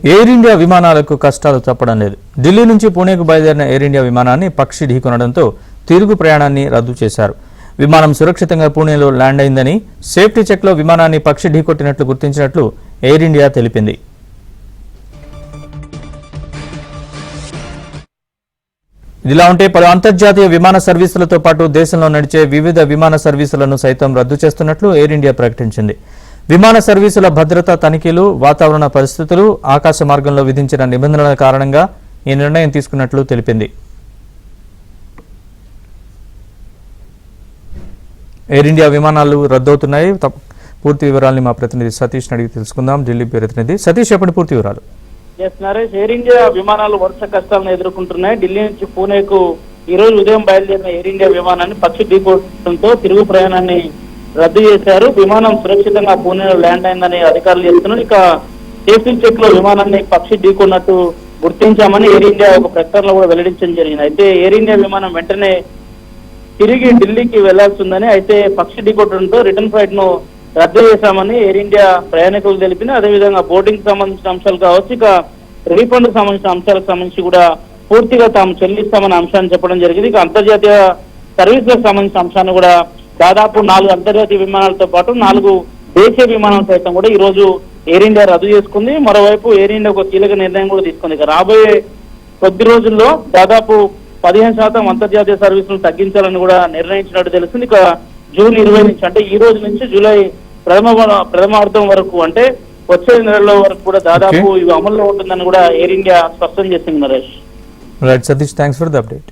Air India విమానాలకు కష్టాలు తప్పడం లేదు. ఢిల్లీ నుంచి పూణేకు బయలుదేరిన ఎయిర్ ఇండియా విమానాన్ని పక్షి ఢీకొనడంతో తిరుగు ప్రయాణాన్ని రద్దు చేశారు. విమానం సురక్షితంగా పూణేలో ల్యాండ్ అయిందని, సేఫ్టీ చెక్లో విమానాన్ని పక్షి ఢీకొట్టినట్లు గుర్తించినట్లు ఎయిర్ ఇండియా తెలిపింది. ఇదిలా ఉంటే పలు అంతర్జాతీయ విమాన సర్వీసులతో పాటు దేశంలో నడిచే వివిధ విమాన సర్వీసులను సైతం రద్దు చేస్తున్నట్లు ఎయిర్ ఇండియా ప్రకటించింది. విమాన సర్వీసుల భద్రతా తనిఖీలు, వాతావరణ పరిస్థితులు, ఆకాశ మార్గంలో విధించిన నిబంధనల కారణంగా ఈ నిర్ణయం తీసుకున్నట్లు తెలిపింది. ఎయిర్ ఇండియా విమానాలు రద్దవుతున్నాయి. పూర్తి వివరాలని మా ప్రతినిధి సతీష్ అడిగి తెలుసుకుందాం. ఢిల్లీ ప్రతినిధి సతీష్, చెప్పండి పూర్తి వివరాలు. నరేష్, ఎయిర్ ఇండియా విమానాలు వరుస కష్టాలను ఎదుర్కొంటున్నాయి. ఢిల్లీ నుంచి పూణేకు ఈ రోజు ఉదయం బయలుదేరిన ఎయిర్ ఇండియా విమానాన్ని పక్షి ఢీకొట్టడంతో తిరుగు ప్రయాణాన్ని రద్దు చేశారు. విమానం సురక్షితంగా పూణేలో ల్యాండ్ అయిందని అధికారులు చెప్తున్నారు. ఇక సేఫ్టీ చెక్ లో విమానాన్ని పక్షి ఢీకొన్నట్టు గుర్తించామని ఎయిర్ ఇండియా ఒక ప్రకటనలో కూడా వెల్లడించడం జరిగింది. అయితే ఎయిర్ ఇండియా విమానం వెంటనే తిరిగి ఢిల్లీకి వెళ్లాల్సిందని, అయితే పక్షి ఢీకొట్టడంతో రిటర్న్ ఫ్లైట్ ను రద్దు చేశామని ఎయిర్ ఇండియా ప్రయాణికులు తెలిపింది. అదేవిధంగా బోర్డింగ్ సంబంధించిన అంశాలు కావచ్చు, ఇక రీఫండ్ సంబంధించిన అంశాలకు సంబంధించి కూడా పూర్తిగా తాము చెల్లిస్తామనే అంశాన్ని చెప్పడం జరిగింది. ఇక అంతర్జాతీయ సర్వీసులకు సంబంధించిన అంశాన్ని కూడా దాదాపు 4 అంతర్జాతీయ విమానాలతో పాటు 4 దేశీయ విమానాలు సైతం కూడా ఈ రోజు ఎయిర్ ఇండియా రద్దు చేసుకుంది. మరోవైపు ఎయిర్ ఇండియా ఒక కీలక నిర్ణయం కూడా తీసుకుంది. ఇక రాబోయే కొద్ది రోజుల్లో దాదాపు 15% అంతర్జాతీయ సర్వీసులు తగ్గించాలని కూడా నిర్ణయించినట్టు తెలుస్తుంది. ఇక జూన్ 20 నుంచి, అంటే ఈ రోజు నుంచి జూలై ప్రథమార్థం వరకు, అంటే వచ్చే నెలలో వరకు కూడా దాదాపు ఇవి అమల్లో ఉంటుందని కూడా ఎయిర్ ఇండియా స్పష్టం చేసింది. Naresh, right Satish, thanks for the update.